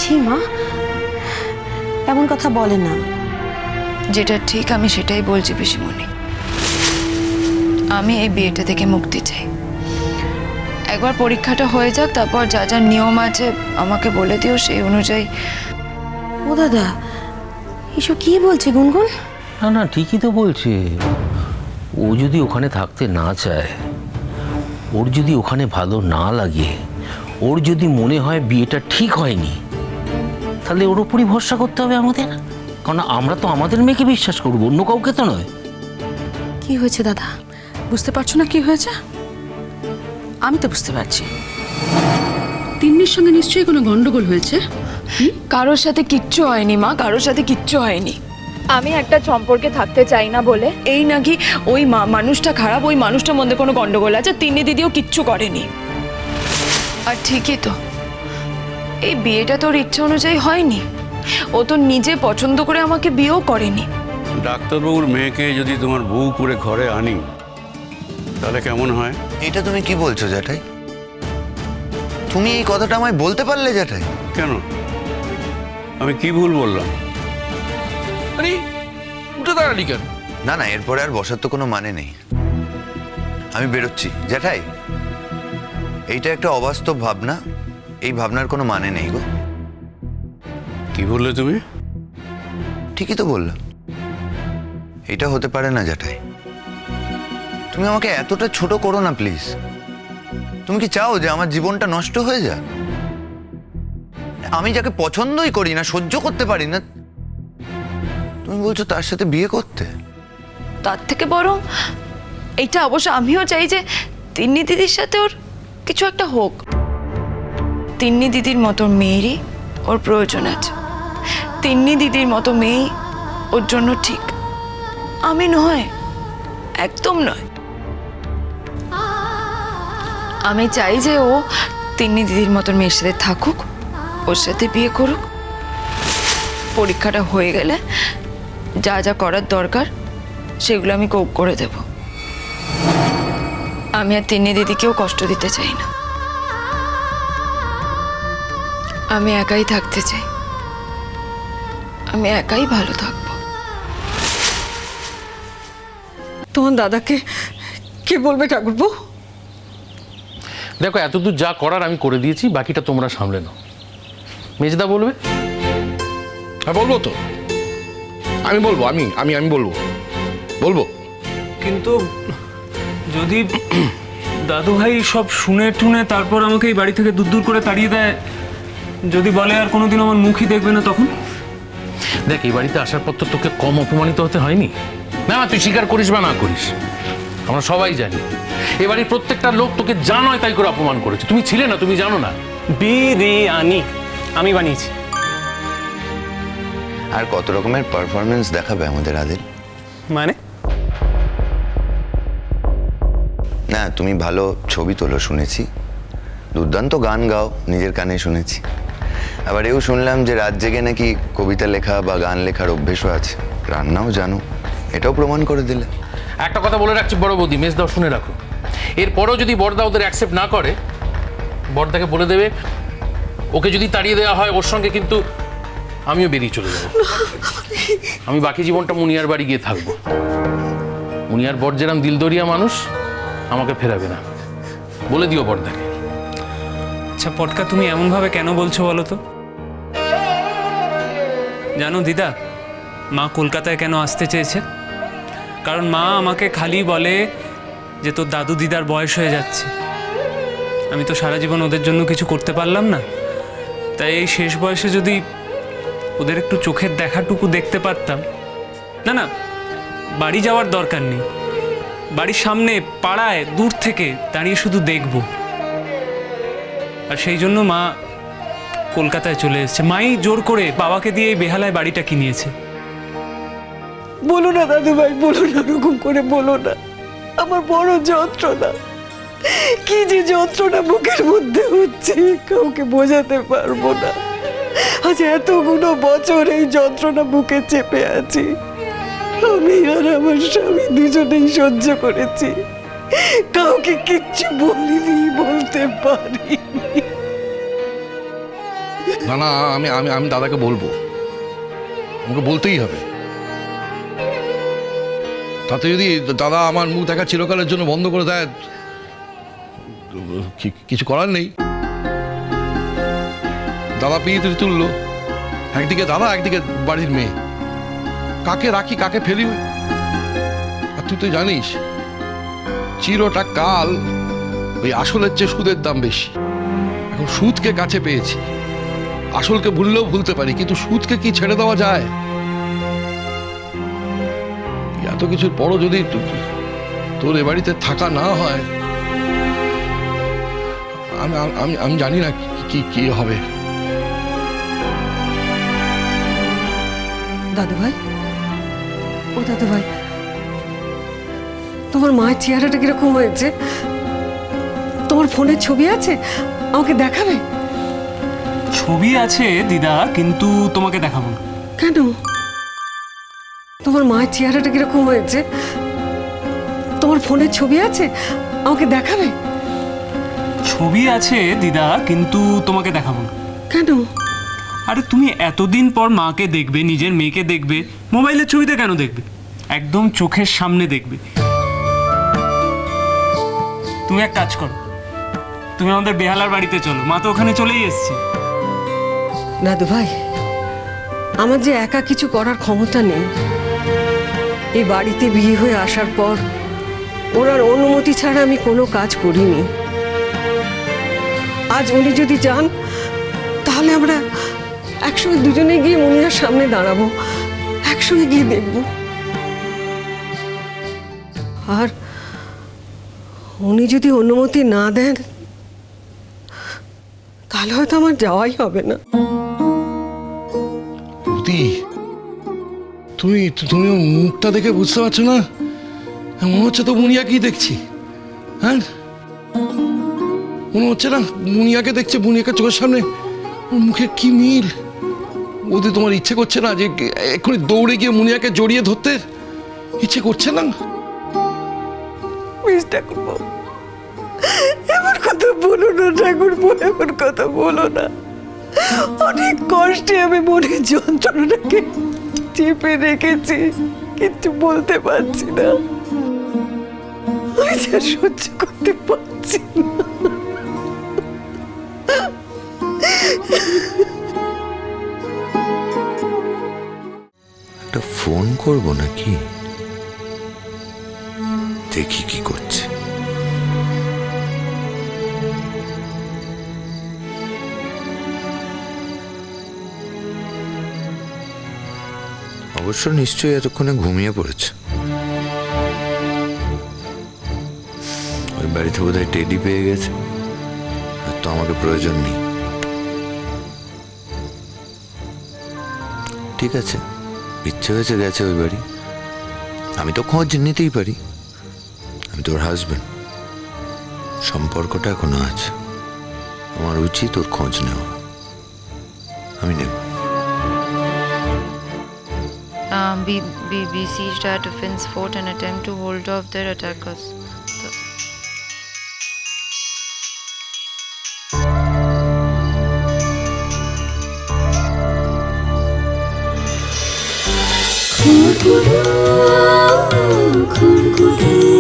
ছি মা, এমন কথা বলে না। যেটা ঠিক আমি সেটাই বলছি পিসিমণি। আমি এই বিয়েটা থেকে মুক্তি চাই। একবার পরীক্ষাটা হয়ে যাক, তারপর যা যা নিয়ম আছে আমাকে বলে দিও, সেই অনুযায়ী। ও দাদা, এসব কি বলছে গুনগুন? না না, ঠিকই তো বলছে। ও যদি ওখানে থাকতে না চায়, ওর যদি ওখানে ভালো না লাগে, ওর যদি মনে হয় বিয়েটা ঠিক হয়নি, তাহলে ওর উপরই ভরসা করতে হবে আমাদের। কারণ আমরা তো আমাদের মেয়েকে বিশ্বাস করবো, অন্য কাউকে তো নয়। কি হয়েছে দাদা? বুঝতে পারছো না কি হয়েছে? আমি তো বুঝতে পারছি। তিন্নির সঙ্গে নিশ্চয়ই কোনো গন্ডগোল হয়েছে। কারোর সাথে কিচ্ছু হয়নি মা, কারোর সাথে কিচ্ছু হয়নি। আমি একটা সম্পর্কে থাকতে চাই না বলে এই নাকি ওই মানুষটা খারাপ, ওই মানুষটার মধ্যে কোনো গন্ডগোল আছে। তিন্নি দিদিও কিচ্ছু করেনি। আর ঠিকই তো, এই বিয়েটা তোর ইচ্ছা অনুযায়ী হয়নি। ও তো নিজে পছন্দ করে আমাকে বিয়েও করেনি। ডাক্তারবাবুর মেয়েকে যদি তোমার বউ করে ঘরে আনি, তাহলে কেমন হয়? এটা তুমি কি বলছো জ্যাঠাই? তুমি এই কথাটা আমায় বলতে পারলে জ্যাঠাই? কেন, আমি কি ভুল বললাম? আরে উঠে দাঁড়ালি কেন? না না, এরপরে আর বসার তো কোনো মানে নেই। আমি বেরোচ্ছি জ্যাঠাই। এইটা একটা অবাস্তব ভাবনা, এই ভাবনার কোনো মানে নেই গো। কি বললে তুমি? ঠিকই তো বললাম, এটা হতে পারে না জ্যাঠাই। তুমি আমাকে এতটা ছোট করো না প্লিজ। তুমি কি চাও যে আমার জীবনটা নষ্ট হয়ে যাক? আমি যাকে পছন্দই করি না, সহ্য করতে পারি না, তুমি বলছো তার সাথে বিয়ে করতে? তার থেকে বরং এইটা অবশ্য আমিও চাই যে তিন্নি দিদির সাথে ওর কিছু একটা হোক। তিন্নি দিদির মতো মেয়েরই ওর প্রয়োজন আছে। তিন্নি দিদির মতো মেয়ে ওর জন্য ঠিক, আমি নয়, একদম নয়। আমি চাই যে ও তিন্নি দিদির মতো মেয়ের সাথে থাকুক, ওর সাথে বিয়ে করুক। পরীক্ষাটা হয়ে গেলে যা যা করার দরকার সেগুলো আমি করে দেব। আমি আর তিন্নি দিদিকেও কষ্ট দিতে চাই না। আমি একাই থাকতে চাই, আমি একাই ভালো থাকবো। তোমার দাদাকে কে বলবে ঠাকুরপো? দেখো, এতদূর যা করার আমি করে দিয়েছি, বাকিটা তোমরা সামলে নাও। মেজদা বলবে? হ্যাঁ বলবো তো, আমি বলবো, আমি বলবো। কিন্তু যদি দাদু ভাই সব শুনে টুনে তারপর আমাকে এই বাড়ি থেকে দূর দূর করে তাড়িয়ে দেয়, যদি বলে আর কোনোদিন আমার মুখই দেখবে না, তখন? দেখ, এই বাড়িতে আসার পর তো তোকে কম অপমানিত হতে হয়নি। না, তুই স্বীকার করিস বা না করিস, আমরা সবাই জানি এ বাড়ির প্রত্যেকটা লোক তোকে যা নয় তাই করে অপমান করেছে। তুমি ছিলে না, তুমি জানো না। বিরিয়ানি আমি বানিয়েছি। আর কত রকমের পারফরমেন্স দেখাবে আমাদের আদিল? মানে? না, তুমি ভালো ছবি তোলো শুনেছি, দুর্দান্ত গান গাও নিজের কানে শুনেছি। আবার এও শুনলাম যে রাত জেগে নাকি কবিতা লেখা বা গান লেখার অভ্যেসও আছে, রান্নাও জানো, এটাও প্রমাণ করে দিলে। একটা কথা বলে রাখছি বড় বৌদি, মেজদাও শুনে রাখো। এরপরও যদি বড়দা ওদের অ্যাকসেপ্ট না করে, বড়দাকে বলে দেবে ওকে যদি তাড়িয়ে দেওয়া হয় ওর সঙ্গে কিন্তু আমিও বেরিয়ে চলে যাবো। আমি বাকি জীবনটা মুনিয়ার বাড়ি গিয়ে থাকবো। মুনিয়ার বড় যেরাম দিলদরিয়া মানুষ, আমাকে ফেরাবে না, বলে দিও বড়দাকে। আচ্ছা পটকা, তুমি এমনভাবে কেন বলছো বলো তো? জানো দিদা, মা কলকাতায় কেন আসতে চেয়েছে? কারণ মা আমাকে খালি বলে যে তোর দাদু দিদার বয়স হয়ে যাচ্ছে, আমি তো সারা জীবন ওদের জন্য কিছু করতে পারলাম না, তাই এই শেষ বয়সে যদি ওদের একটু চোখের দেখাটুকু দেখতে পারতাম। না না, বাড়ি যাওয়ার দরকার নেই, বাড়ির সামনে পাড়ায় দূর থেকে দাঁড়িয়ে শুধু দেখব। আর সেই জন্য মা কলকাতায় চলে এসেছে। মাই জোর করে বাবাকে দিয়ে এই বেহালায় বাড়িটা কিনিয়েছে। বলো না দাদু ভাই, বলো না, ওরকম করে বলো না। আমার বড় যন্ত্রণা, কি যে যন্ত্রণা বুকের মধ্যে হচ্ছে কাউকে বোঝাতে পারবো না। আজ এতগুলো বছর এই যন্ত্রণা বুকে চেপে আছি। আমি আর আমার স্বামী দুজনেই সহ্য করেছি, কাউকে কিচ্ছু বলিনি, বলতে পারিনি। না না, আমি আমি আমি দাদাকে বলবো, আমাকে বলতেই হবে। তাতে যদি দাদা আমার মুখ দেখা চিরকালের জন্য বন্ধ করে দেয়, কিছু করার নেই। দাদা পিড়িতে তুললো, একদিকে দাদা একদিকে বাড়ির মেয়ে, কাকে রাখি কাকে ফেলি। আর তুই তো জানিস চিরটা কাল ওই আসলের চেয়ে সুদের দাম বেশি। এখন সুদকে কাছে পেয়েছি, আসলকে ভুললেও ভুলতে পারি, কিন্তু সুদকে কি ছেড়ে দেওয়া যায়? এত কিছুর পরও যদি তোর এ বাড়িতে থাকা না হয়, আমি আমি আমি জানি না কি কি হবে। দাদু ভাই, ও দাদু ভাই, তোমার মায়ের চেহারাটা কিরকম হয়েছে? তোমার ফোনের ছবি আছে, আমাকে দেখাবে? ছবি আছে দিদা, কিন্তু তোমাকে দেখাবো না। কেন? তোমার মায়ের চেহারাটা কিরকম হয়েছে? তোমার ফোনের ছবি আছে, আমাকে দেখাবে? ছবি আছে দিদা, কিন্তু তোমাকে দেখাবো না। কেন? আরে তুমি এতদিন পর মাকে দেখবে, নিজের মেয়েকে দেখবে, মোবাইলের ছবিতে কেন দেখবে? একদম চোখের সামনে দেখবে। তুমি এক কাজ করো, তুমি আমাদের বেহালার বাড়িতে চলো, মা তো ওখানে চলেই এসছে। দাদু ভাই, আমার যে একা কিছু করার ক্ষমতা নেই। এই বাড়িতে বিয়ে হয়ে আসার পর ওনার অনুমতি ছাড়া আমি কোনো কাজ করিনি। আজ উনি যদি যান, তাহলে আমরা একসঙ্গে দুজনে গিয়ে মুনিয়ার সামনে দাঁড়াবো, একসঙ্গে গিয়ে দেখব। আর উনি যদি অনুমতি না দেন, তাহলে হয়তো আমার যাওয়াই হবে না। তুমি তুমি মুখটা দেখে বুঝতে পারছো না? মনে হচ্ছে তো মুনিয়াকেই দেখছি। হ্যাঁ, মনে হচ্ছে না মুনিয়াকে দেখছে, মুনিয়াকে চোখের সামনে। ওর মুখে কি মিল! ওদের তোমার ইচ্ছে করছে না যে এক্ষুনি দৌড়ে গিয়ে মুনিয়াকে জড়িয়ে ধরতে? ইচ্ছে করছে না? ঠাকুরবাবু, এমন কথা বলো না ঠাকুরবাবু, এমন কথা বলো না। অনেক কষ্টে আমি মনের যন্ত্রণাটাকে চেপে রেখেছি, কিন্তু বলতে পারছি না। আমি যা সহ্য করতে পারছি না। একটা ফোন করবো নাকি, দেখি কি করছে। অবশ্য নিশ্চয়ই এতক্ষণে ঘুমিয়ে পড়েছে। ওই বাড়িতে বোধহয় টেডি পেয়ে গেছে, আর তো আমাকে প্রয়োজন নেই। ঠিক আছে, ইচ্ছে হয়েছে গেছে ওই বাড়ি, আমি তো খোঁজ নিতেই পারি। আমি তোর হাজবেন্ড, সম্পর্কটা এখনো আছে, আমার উচিত ওর খোঁজ নেওয়া। আমি নেব। besieged our defense fort and attempt to hold off their attackers. খুরকুরু